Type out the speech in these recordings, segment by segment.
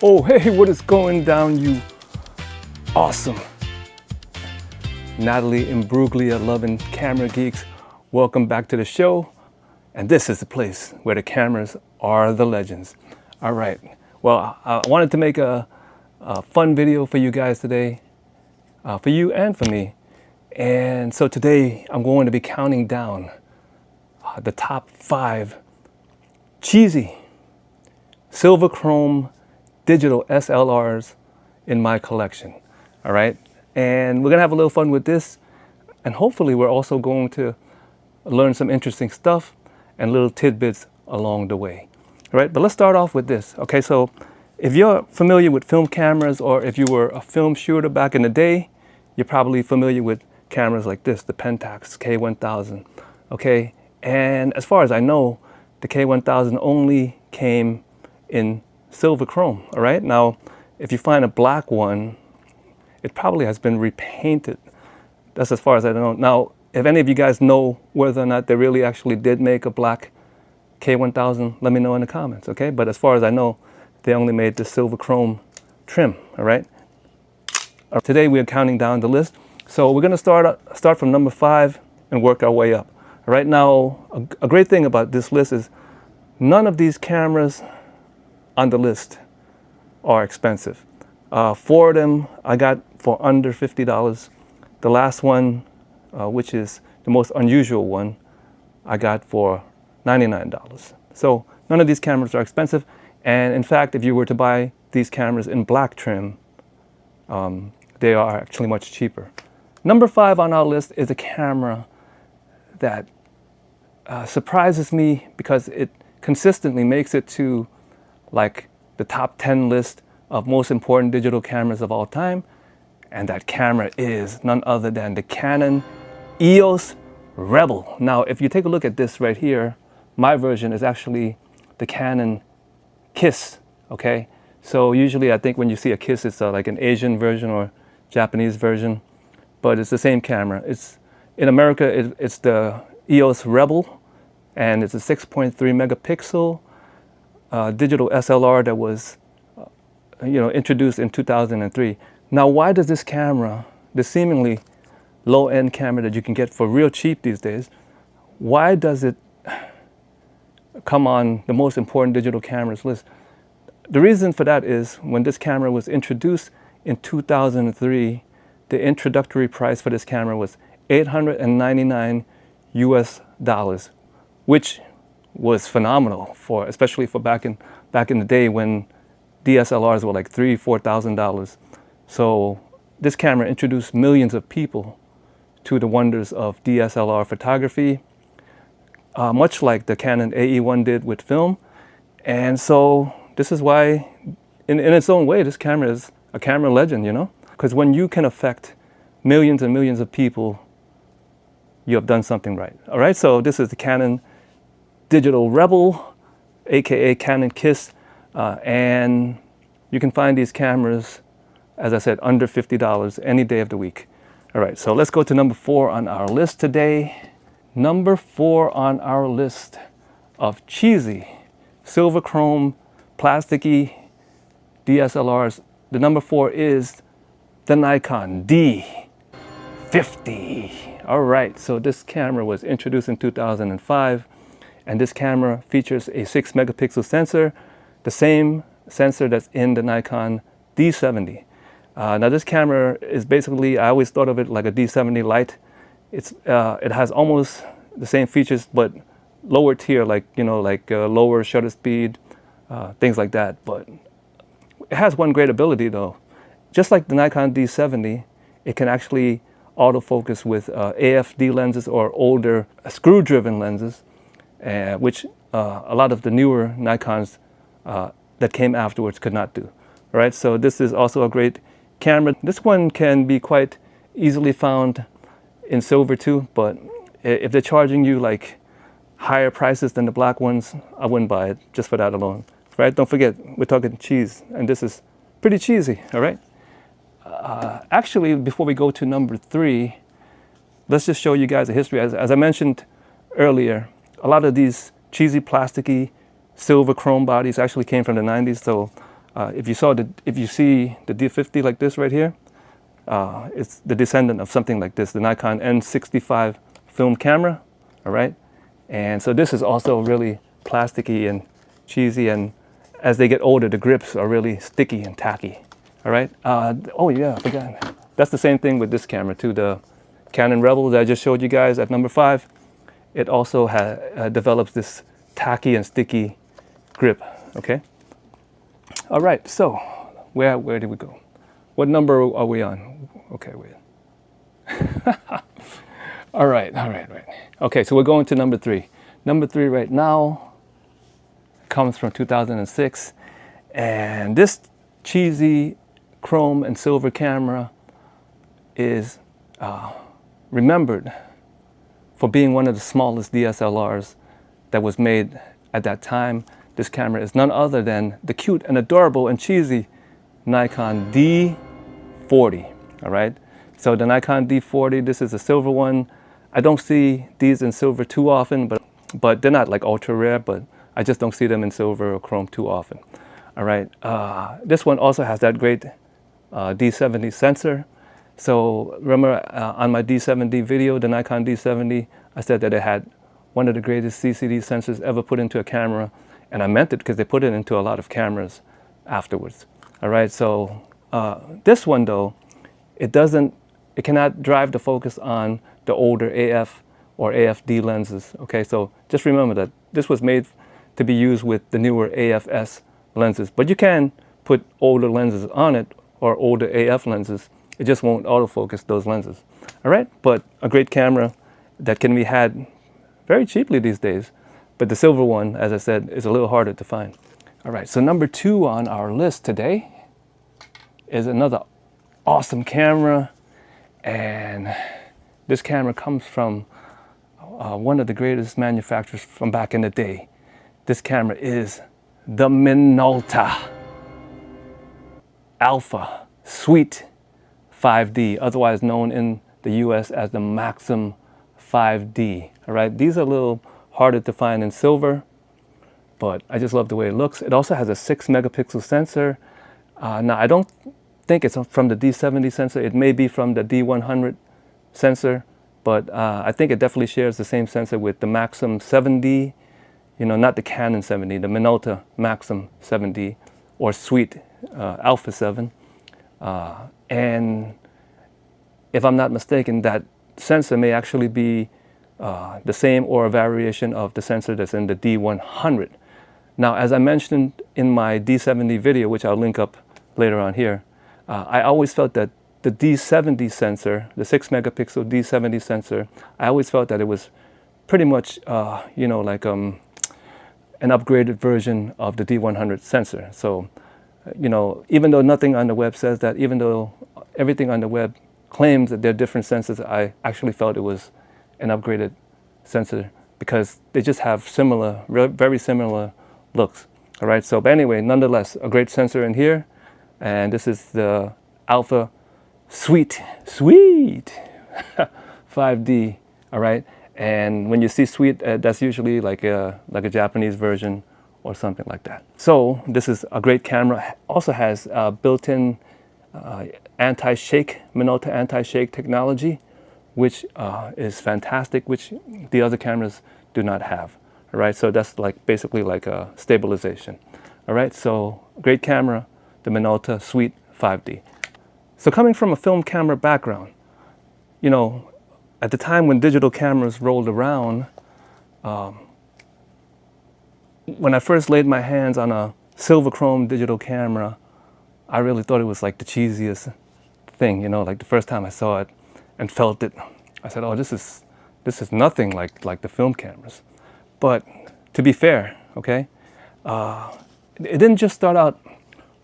Oh, hey, what is going down, you awesome Natalie Imbruglia loving camera geeks? Welcome back to the show. And this is the place where the cameras are the legends. All right. Well, I wanted to make a fun video for you guys today, for you and for me. And so today I'm going to be counting down the top 5 cheesy silver chrome digital SLRs in my collection. All right. And we're going to have a little fun with this. And hopefully we're also going to learn some interesting stuff and little tidbits along the way. All right. But let's start off with this. Okay. So if you're familiar with film cameras, or if you were a film shooter back in the day, you're probably familiar with cameras like this, the Pentax K1000. Okay. And as far as I know, the K1000 only came in silver chrome. All right. Now, if you find a black one, it probably has been repainted. That's as far as I know. Now, if any of you guys know whether or not they really actually did make a black K1000, let me know in the comments. Okay. But as far as I know, they only made the silver chrome trim. All right. Today we are counting down the list. So we're going to start from number 5 and work our way up. All right. Now, a great thing about this list is none of these cameras on the list are expensive. 4 of them I got for under $50. The last one, which is the most unusual one, I got for $99. So none of these cameras are expensive. And in fact, if you were to buy these cameras in black trim, they are actually much cheaper. Number 5 on our list is a camera that surprises me because it consistently makes it to like the top 10 list of most important digital cameras of all time. And that camera is none other than the Canon EOS Rebel. Now, if you take a look at this right here, my version is actually the Canon Kiss. Okay. So usually I think when you see a Kiss, it's like an Asian version or Japanese version, but it's the same camera. It's in America, it's the EOS Rebel, and it's a 6.3 megapixel digital SLR that was, introduced in 2003. Now, why does this camera, the seemingly low-end camera that you can get for real cheap these days, why does it come on the most important digital cameras list? The reason for that is when this camera was introduced in 2003, the introductory price for this camera was $899 US, which was phenomenal especially for back in the day when DSLRs were like $3,000–$4,000. So this camera introduced millions of people to the wonders of DSLR photography, much like the Canon AE-1 did with film. And so this is why, in its own way, this camera is a camera legend, because when you can affect millions and millions of people, you have done something right. All right, so this is the Canon Digital Rebel, aka Canon Kiss, and you can find these cameras, as I said, under $50 any day of the week. All right, so let's go to number 4 on our list today. Number 4 on our list of cheesy silver chrome plasticky DSLRs. The number 4 is the Nikon D50. All right, so this camera was introduced in 2005, and this camera features a 6 megapixel sensor, the same sensor that's in the Nikon D70. Now this camera is basically, I always thought of it like a D70 Lite. It has almost the same features, but lower tier, like lower shutter speed, things like that. But it has one great ability though. Just like the Nikon D70, it can actually autofocus with AFD lenses or older screw-driven lenses, which a lot of the newer Nikons that came afterwards could not do. All right, so this is also a great camera. This one can be quite easily found in silver too, but if they're charging you like higher prices than the black ones, I wouldn't buy it just for that alone. Right? Don't forget, we're talking cheese, and this is pretty cheesy. All right. Actually, before we go to number 3, let's just show you guys a history. As I mentioned earlier, a lot of these cheesy plasticky silver chrome bodies actually came from the 90s. So If you see the D50 like this right here, it's the descendant of something like this, the Nikon N65 film camera, all right? And so this is also really plasticky and cheesy, and as they get older, the grips are really sticky and tacky, all right? Oh yeah, I forgot. That's the same thing with this camera too, the Canon Rebel that I just showed you guys at number 5. It also develops this tacky and sticky grip, okay? All right, so where did we go? What number are we on? Okay, wait. All right. Okay, so we're going to number 3. Number 3 right now comes from 2006, and this cheesy chrome and silver camera is remembered for being one of the smallest DSLRs that was made at that time. This camera is none other than the cute and adorable and cheesy Nikon D40, all right? So the Nikon D40, this is a silver one. I don't see these in silver too often, but they're not like ultra rare, but I just don't see them in silver or chrome too often, all right? This one also has that great D70 sensor. So remember on my D70 video, the Nikon D70, I said that it had one of the greatest CCD sensors ever put into a camera, and I meant it because they put it into a lot of cameras afterwards. All right, so this one though, it cannot drive the focus on the older AF or AFD lenses. Okay, so just remember that this was made to be used with the newer AFS lenses, but you can put older lenses on it or older AF lenses. It just won't autofocus those lenses. All right, but a great camera that can be had very cheaply these days. But the silver one, as I said, is a little harder to find. All right, so number 2 on our list today is another awesome camera. And this camera comes from one of the greatest manufacturers from back in the day. This camera is the Minolta Alpha Suite 5D, otherwise known in the US as the Maxim 5D. All right, these are a little harder to find in silver, but I just love the way it looks. It also has a 6 megapixel sensor. Now I don't think it's from the D70 sensor. It may be from the D100 sensor, but I think it definitely shares the same sensor with the Maxim 7D, you know, not the Canon 7D, the Minolta Maxim 7D or Suite Alpha 7. And if I'm not mistaken, that sensor may actually be the same or a variation of the sensor that's in the D100. Now, as I mentioned in my D70 video, which I'll link up later on here, I always felt that the D70 sensor, the 6 megapixel D70 sensor, I always felt that it was pretty much, you know, like an upgraded version of the D100 sensor. So, you know, even though nothing on the web says that, even though everything on the web claims that they're different sensors, I actually felt it was an upgraded sensor because they just have similar, very similar looks. All right, so but anyway, nonetheless, a great sensor in here, and this is the Alpha Suite 5D. All right, and when you see Suite, that's usually like a Japanese version or something like that. So this is a great camera. Also has built-in anti-shake, Minolta anti-shake technology, which is fantastic, which the other cameras do not have. All right, so that's like basically like a stabilization. All right, so great camera, the Minolta Suite 5D. So coming from a film camera background, you know, at the time when digital cameras rolled around, when I first laid my hands on a silver chrome digital camera, I really thought it was like the cheesiest thing, you know, like the first time I saw it and felt it, I said, oh, this is nothing like the film cameras. But to be fair, okay, it didn't just start out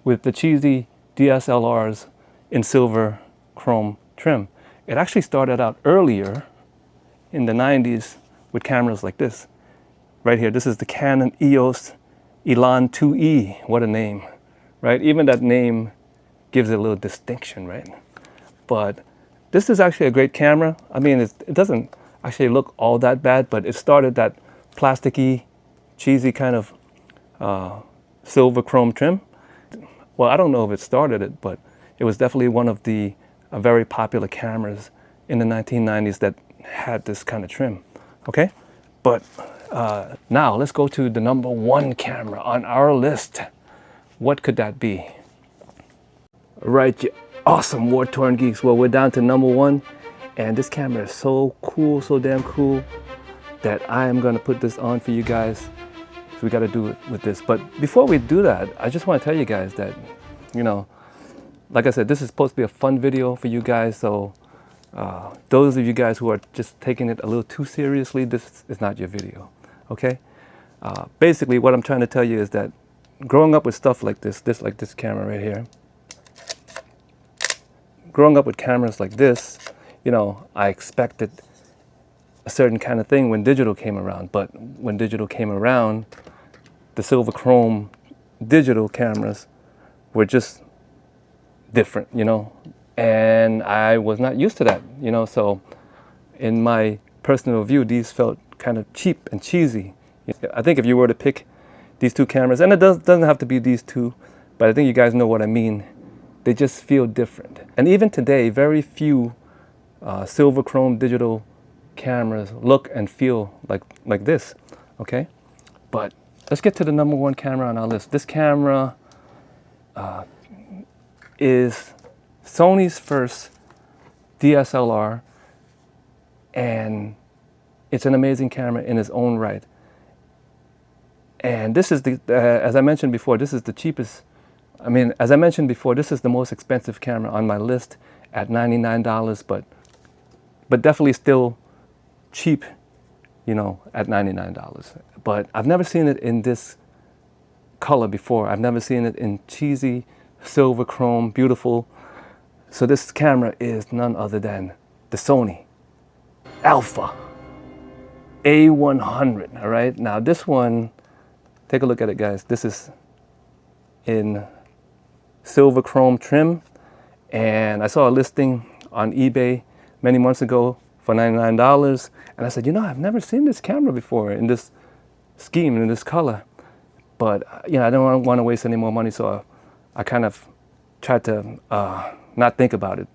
with the cheesy DSLRs in silver chrome trim. It actually started out earlier in the 90s with cameras like this. Right here, this is the Canon EOS Elan 2E. What a name, right? Even that name gives it a little distinction, right? But this is actually a great camera. I mean, it doesn't actually look all that bad, but it started that plasticky, cheesy kind of silver chrome trim. well, I don't know if it started it, but it was definitely one of the very popular cameras in the 1990s that had this kind of trim, okay? But now let's go to the number one camera on our list. What could that be? Right, you awesome war-torn geeks. Well, we're down to number one, and this camera is so cool, so damn cool, that I am gonna put this on for you guys. So we gotta do it with this. But before we do that, I just wanna tell you guys that, you know, like I said, this is supposed to be a fun video for you guys, so those of you guys who are just taking it a little too seriously, this is not your video, okay? Basically, what I'm trying to tell you is that growing up with stuff like this camera right here, growing up with cameras like this, you know, I expected a certain kind of thing when digital came around. But when digital came around, the silver chrome digital cameras were just different, you know, and I was not used to that, you know. So in my personal view, these felt kind of cheap and cheesy. I think if you were to pick these two cameras, and it doesn't have to be these two, but I think you guys know what I mean, they just feel different. And even today, very few silver chrome digital cameras look and feel like this, okay? But let's get to the number one camera on our list. This camera is Sony's first DSLR, and it's an amazing camera in its own right. And this is the, as I mentioned before, this is the cheapest. I mean, as I mentioned before, this is the most expensive camera on my list at $99, but definitely still cheap, you know, at $99. But I've never seen it in this color before. I've never seen it in cheesy silver chrome, beautiful. So this camera is none other than the Sony Alpha A100, all right? Now this one, take a look at it, guys. This is in silver chrome trim, and I saw a listing on eBay many months ago for $99, and I said, you know, I've never seen this camera before in this scheme, in this color. But you know, I don't want to waste any more money, so I kind of tried to not think about it.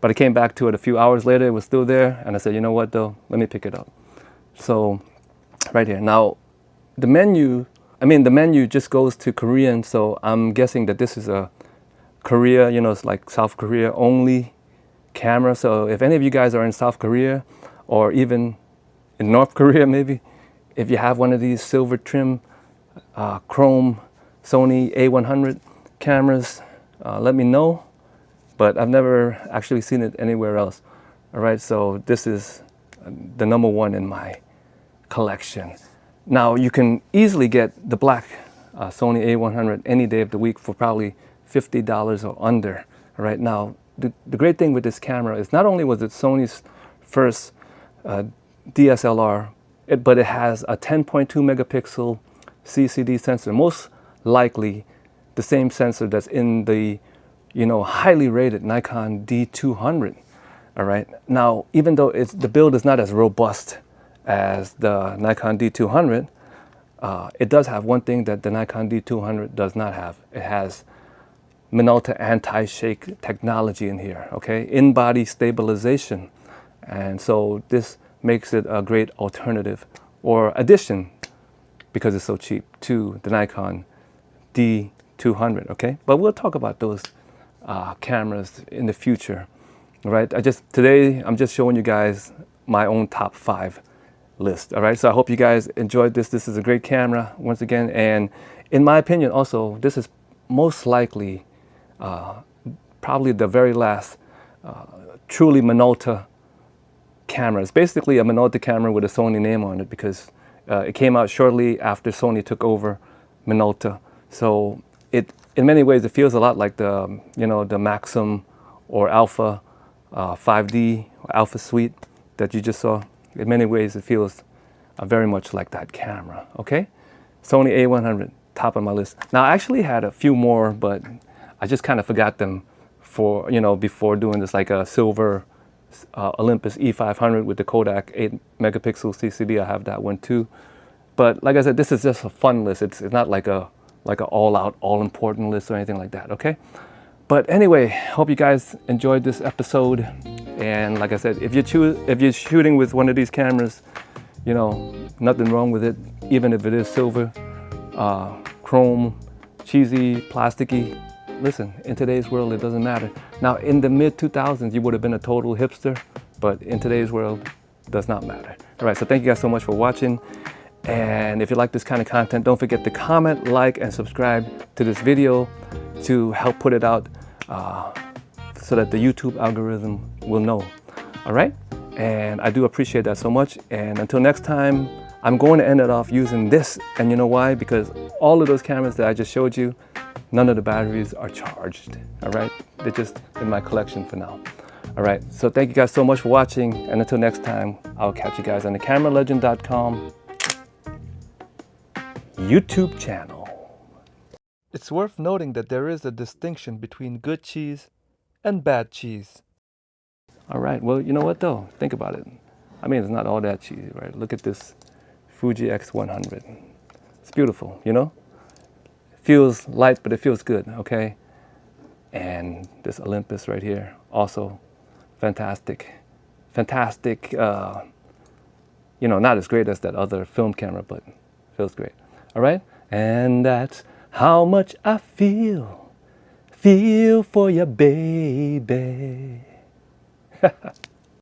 But I came back to it a few hours later, it was still there, and I said, you know what though, let me pick it up. So right here. Now the menu, I mean, the menu just goes to Korean, so I'm guessing that this is a Korea, you know, it's like South Korea only camera. So if any of you guys are in South Korea or even in North Korea maybe, if you have one of these silver trim chrome Sony A100 cameras, let me know. But I've never actually seen it anywhere else. All right, so this is the number one in my collection. Now you can easily get the black Sony A100 any day of the week for probably $50 or under. All right, now the great thing with this camera is not only was it Sony's first DSLR, but it has a 10.2 megapixel CCD sensor, most likely the same sensor that's in the, you know, highly rated Nikon D200. All right, now even though the build is not as robust as the Nikon D200, it does have one thing that the Nikon D200 does not have. It has Minolta anti-shake technology in here, okay? In-body stabilization. And so this makes it a great alternative or addition, because it's so cheap, to the Nikon D200, okay? But we'll talk about those cameras in the future, all right? Today, I'm just showing you guys my own top 5 list, all right? So I hope you guys enjoyed this. This is a great camera, once again, and in my opinion also, this is most likely probably the very last truly Minolta camera. It's basically a Minolta camera with a Sony name on it, because it came out shortly after Sony took over Minolta. So in many ways, it feels a lot like the, you know, the Maxim or Alpha 5D, Alpha Suite that you just saw. In many ways, it feels very much like that camera, okay? Sony A100, top of my list. Now, I actually had a few more, but I just kind of forgot them for, you know, before doing this, like a silver Olympus E500 with the Kodak 8 megapixel CCD. I have that one too. But like I said, this is just a fun list. It's not like a like an all-out, all-important list or anything like that, okay? But anyway, hope you guys enjoyed this episode. And like I said, if you're shooting with one of these cameras, you know, nothing wrong with it, even if it is silver, chrome, cheesy, plasticky. Listen, in today's world, it doesn't matter. Now, in the mid-2000s, you would have been a total hipster, but in today's world, it does not matter. All right, so thank you guys so much for watching. And if you like this kind of content, don't forget to comment, like, and subscribe to this video to help put it out so that the YouTube algorithm will know. All right? And I do appreciate that so much. And until next time, I'm going to end it off using this. And you know why? Because all of those cameras that I just showed you, none of the batteries are charged. All right? They're just in my collection for now. All right. So thank you guys so much for watching. And until next time, I'll catch you guys on the cameralegend.com YouTube channel. It's worth noting that there is a distinction between good cheese and bad cheese. All right, well, you know what though? Think about it. I mean, it's not all that cheesy, right? Look at this Fuji X100. It's beautiful, you know? It feels light, but it feels good, okay? And this Olympus right here, also fantastic. Fantastic, you know, not as great as that other film camera, but feels great. All right? And that's how much I feel for you, baby.